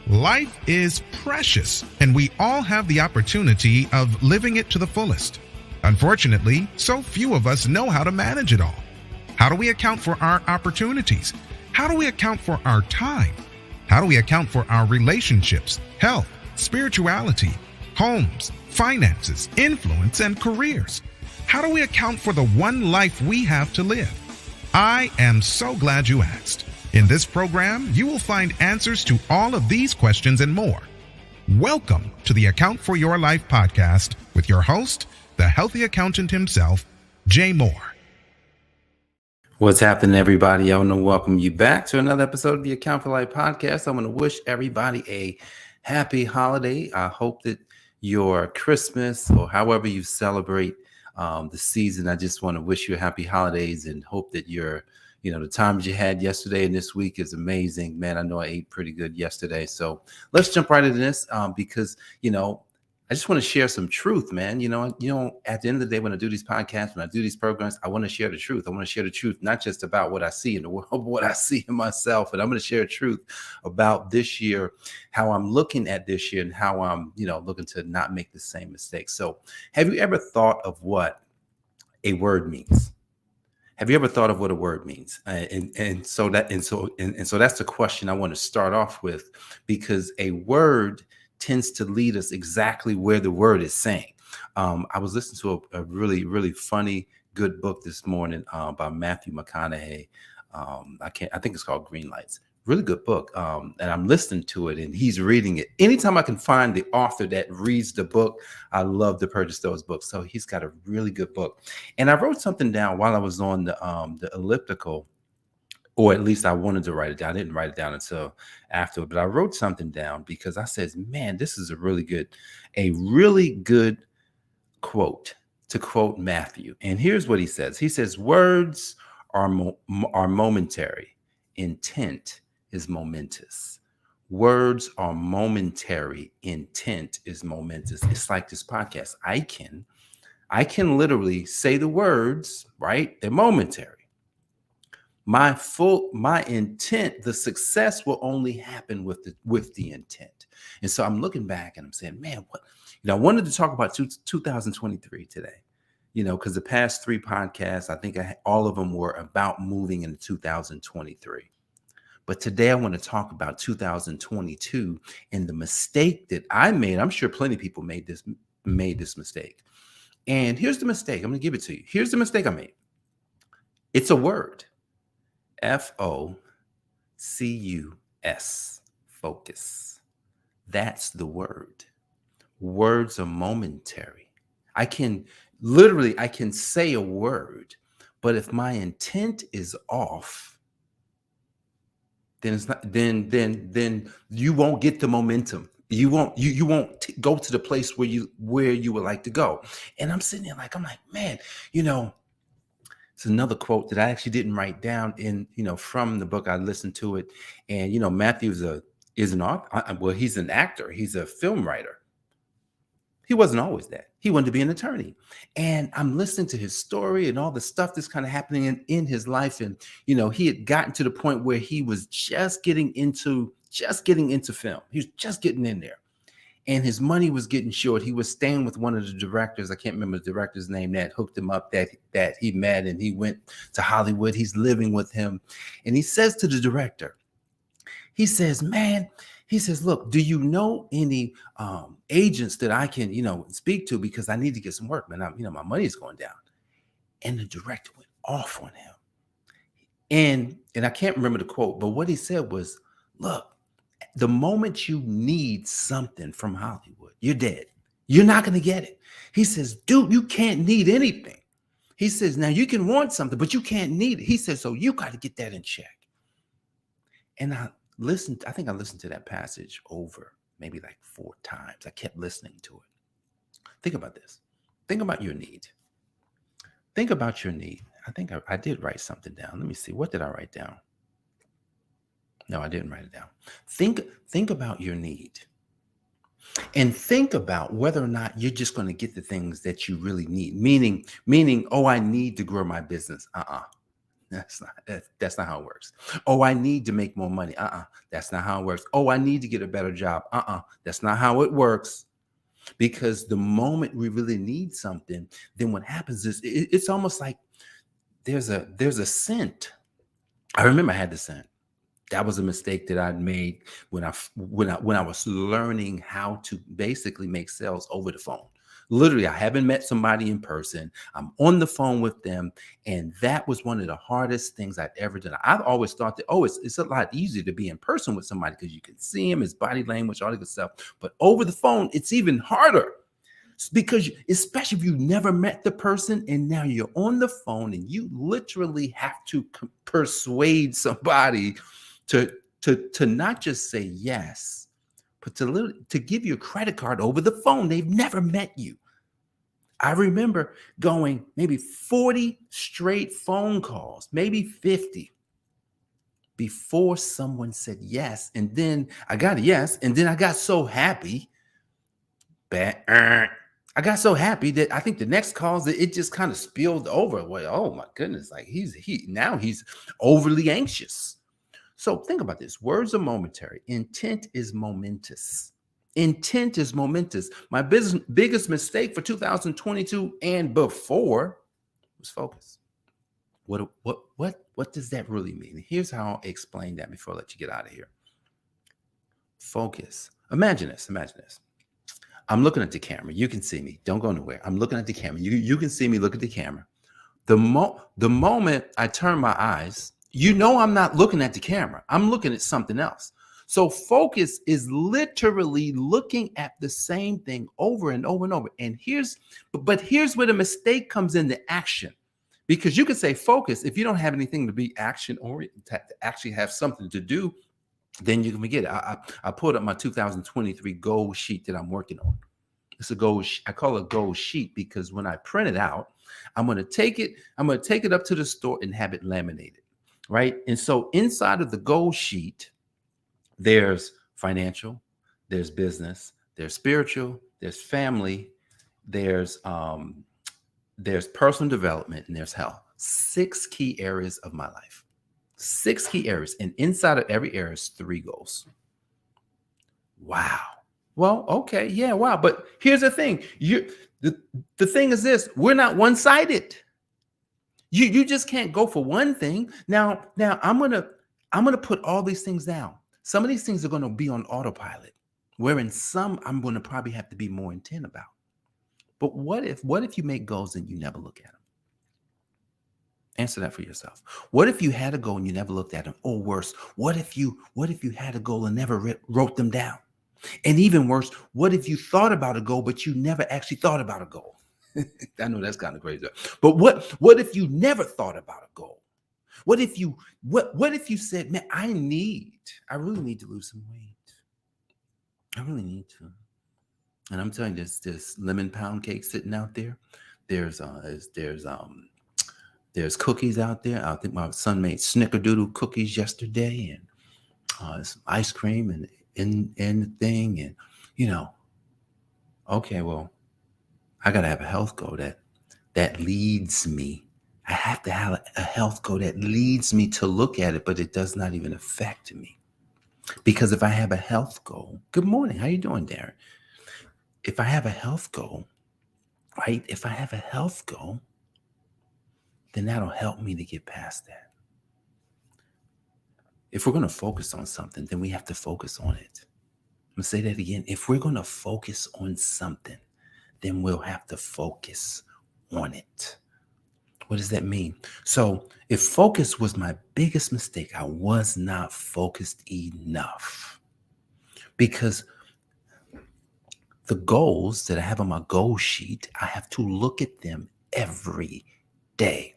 Life is precious, and we all have the opportunity of living it to the fullest. Unfortunately, so few of us know how to manage it all. How do we account for our opportunities? How do we account for our time? How do we account for our relationships, health, spirituality, homes, finances, influence, and careers? How do we account for the one life we have to live? I am so glad you asked. In this program, you will find answers to all of these questions and more. Welcome to the Account for Your Life podcast with your host, the healthy accountant himself, Jay Moore. What's happening, everybody? I want to welcome you back to another episode of the Account for Life podcast. I want to wish everybody a happy holiday. I hope that your Christmas or however you celebrate the season, I just want to wish you happy holidays and hope that the times you had yesterday and this week is amazing. Man, I know I ate pretty good yesterday. So let's jump right into this because, I just want to share some truth, man. At the end of the day, when I do these podcasts, when I do these programs, I want to share the truth. I want to share the truth, not just about what I see in the world, but what I see in myself. And I'm going to share the truth about this year, how I'm looking at this year and how I'm, looking to not make the same mistakes. So have you ever thought of what a word means? Have you ever thought of what a word means? So that's the question I want to start off with, because a word tends to lead us exactly where the word is saying. I was listening to a really, really funny, good book this morning by Matthew McConaughey. I think it's called Green Lights. Really good book. And I'm listening to it and he's reading it. Anytime I can find the author that reads the book, I love to purchase those books. So he's got a really good book. And I wrote something down while I was on the elliptical, or at least I wanted to write it down. I didn't write it down until after, but I wrote something down because I said, man, this is a really good quote, to quote Matthew. And here's what he says. He says, words are momentary. Intent is momentous. Words are momentary. Intent is momentous. It's like this podcast. I can literally say the words, right? They're momentary. My intent, the success will only happen with the intent. And so I'm looking back and I'm saying, man, I wanted to talk about 2023 today, because the past 3 podcasts, I think all of them were about moving into 2023. But today I want to talk about 2022 and the mistake that I made. I'm sure plenty of people made this mistake. And here's the mistake. I'm going to give it to you. Here's the mistake I made. It's a word. Focus. Focus. That's the word. Words are momentary. I can say a word, but if my intent is off, then it's not. Then you won't get the momentum. You won't go to the place where you would like to go. And I'm sitting there I'm like, man, it's another quote that I actually didn't write down from the book. I listened to it, and Matthew is an author. Well, he's an actor. He's a film writer. He wasn't always that. He wanted to be an attorney. And I'm listening to his story and all the stuff that's kind of happening in his life. And, he had gotten to the point where he was just getting into film. He was just getting in there. And his money was getting short. He was staying with one of the directors. I can't remember the director's name that hooked him up, that he met, and he went to Hollywood. He's living with him. And he says to the director, he says, look, do you know any agents that I can, speak to, because I need to get some work, man. My money is going down. And the director went off on him. And I can't remember the quote, but what he said was, look, the moment you need something from Hollywood, you're dead. You're not going to get it. He says, dude, you can't need anything. He says, now you can want something, but you can't need it. He says, so you got to get that in check. And I think I listened to that passage over maybe 4 times. I kept listening to it. Think about this. Think about your need. Think about your need. I think I did write something down. Let me see. What did I write down? No, I didn't write it down. Think about your need. And think about whether or not you're just going to get the things that you really need. Meaning, oh, I need to grow my business. That's not how it works. Oh, I need to make more money. That's not how it works. Oh, I need to get a better job. That's not how it works. Because the moment we really need something, then what happens is it's almost like there's a scent. I remember I had the scent. That was a mistake that I'd made when I was learning how to basically make sales over the phone. Literally, I haven't met somebody in person. I'm on the phone with them. And that was one of the hardest things I'd ever done. I've always thought that, it's a lot easier to be in person with somebody because you can see him, his body language, all that good stuff. But over the phone, it's even harder. Because especially if you never met the person and now you're on the phone and you literally have to persuade somebody to not just say yes, but to give you a credit card over the phone. They've never met you. I remember going maybe 40 straight phone calls, maybe 50, before someone said yes. And then I got a yes. And then I got so happy. I got so happy that I think the next calls, it just kind of spilled over. Well, oh my goodness, like he's overly anxious. So think about this. Words are momentary. Intent is momentous. Intent is momentous. My biggest mistake for 2022 and before was focus. What does that really mean? Here's how I'll explain that before I let you get out of here. Focus. Imagine this. I'm looking at the camera. You can see me. Don't go nowhere. I'm looking at the camera. You can see me look at the camera. The moment I turn my eyes, I'm not looking at the camera. I'm looking at something else. So focus is literally looking at the same thing over and over and over. And here's where the mistake comes into action. Because you can say focus if you don't have anything to be action oriented, to actually have something to do. Then you can forget it. I pulled up my 2023 goal sheet that I'm working on. It's a goal. I call it a goal sheet because when I print it out, I'm going to take it up to the store and have it laminated, right? And so inside of the goal sheet, there's financial, there's business, there's spiritual, there's family, there's personal development, and there's health. 6 key areas of my life. 6 key areas, and inside of every area is 3 goals. Wow. Well, okay, yeah, wow. But here's the thing: the thing is this: we're not one-sided. You just can't go for one thing. Now I'm gonna put all these things down. Some of these things are gonna be on autopilot, wherein some I'm gonna probably have to be more intent about. But what if you make goals and you never look at them? Answer that for yourself. What if you had a goal and you never looked at them? Or worse, what if you had a goal and never wrote them down? And even worse, what if you thought about a goal, but you never actually thought about a goal? I know that's kind of crazy. But what if you never thought about a goal? What if you said, man, I really need to lose some weight. I really need to. And I'm telling you, there's lemon pound cake sitting out there. There's cookies out there. I think my son made snickerdoodle cookies yesterday, and some ice cream and the thing, and okay, well, I gotta have a health goal that leads me. I have to have a health goal that leads me to look at it, but it does not even affect me. Because if I have a health goal, good morning, how you doing, Darren? If I have a health goal, right? If I have a health goal, then that'll help me to get past that. If we're going to focus on something, then we have to focus on it. I'm going to say that again. If we're going to focus on something, then we'll have to focus on it. What does that mean? So if focus was my biggest mistake, I was not focused enough. Because the goals that I have on my goal sheet, I have to look at them every day.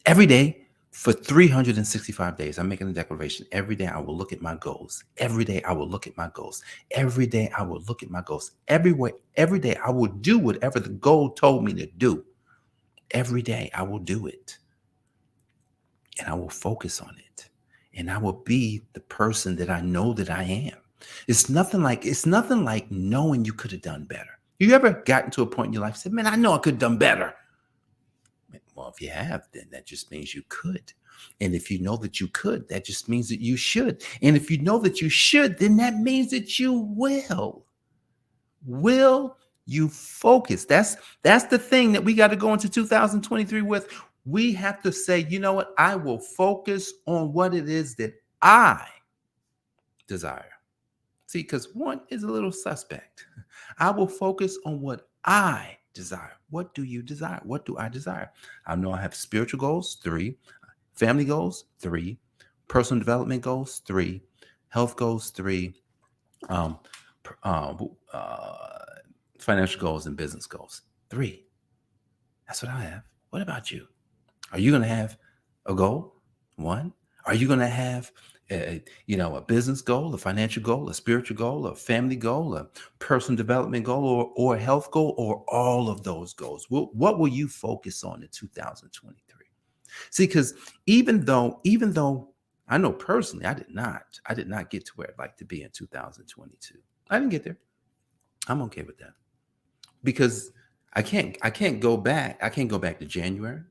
Every day for 365 days, I'm making a declaration. Every day I will look at my goals. Every day I will look at my goals. Every day I will look at my goals. Every day I will do whatever the goal told me to do. Every day I will do it. And I will focus on it. And I will be the person that I know that I am. It's nothing like knowing you could have done better. You ever gotten to a point in your life and said, man, I know I could have done better? Well, if you have, then that just means you could. And if you know that you could, that just means that you should. And if you know that you should, then that means that you will. Will you focus? That's the thing that we got to go into 2023 with. We have to say, you know what? I will focus on what it is that I desire. See, because one is a little suspect. I will focus on what I desire. What do you desire? What do I desire? I know I have spiritual goals, 3, family goals, 3, personal development goals, 3, health goals, 3, financial goals and business goals, 3. That's what I have. What about you? Are you going to have a goal? 1? Are you going to have a business goal, a financial goal, a spiritual goal, a family goal, a personal development goal, or a health goal, or all of those goals? What will you focus on in 2023? See, because even though I know personally, I did not get to where I'd like to be in 2022. I didn't get there. I'm okay with that because I can't go back. I can't go back to January.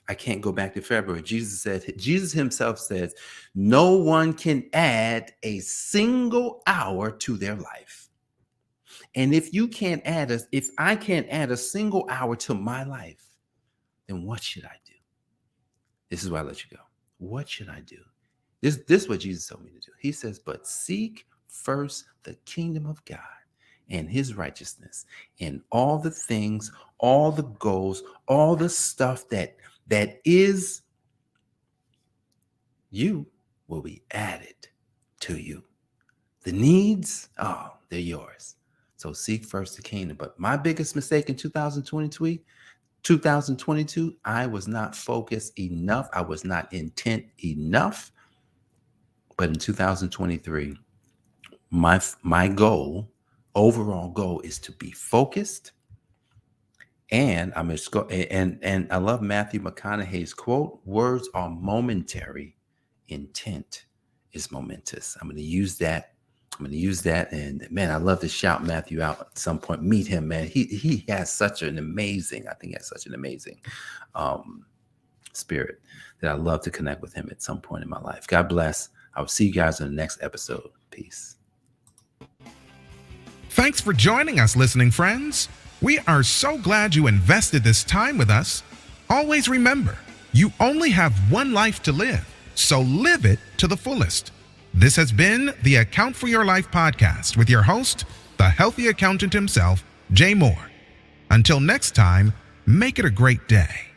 I can't go back to February. Jesus himself says, no one can add a single hour to their life. And if I can't add a single hour to my life, then what should I do? This is why I let you go. What should I do? This is what Jesus told me to do. He says, but seek first the kingdom of God and his righteousness, and all the things, all the goals, all the stuff that is you will be added to you. The needs, they're yours. So seek first the kingdom. But my biggest mistake in 2022, I was not focused enough. I was not intent enough. But in 2023, my overall goal is to be focused. And I love Matthew McConaughey's quote, words are momentary, intent is momentous. I'm going to use that. And man, I love to shout Matthew out at some point. Meet him, man. He has such an amazing spirit that I love to connect with him at some point in my life. God bless. I will see you guys in the next episode. Peace. Thanks for joining us, listening friends. We are so glad you invested this time with us. Always remember, you only have one life to live, so live it to the fullest. This has been the Account for Your Life podcast with your host, the healthy accountant himself, Jay Moore. Until next time, make it a great day.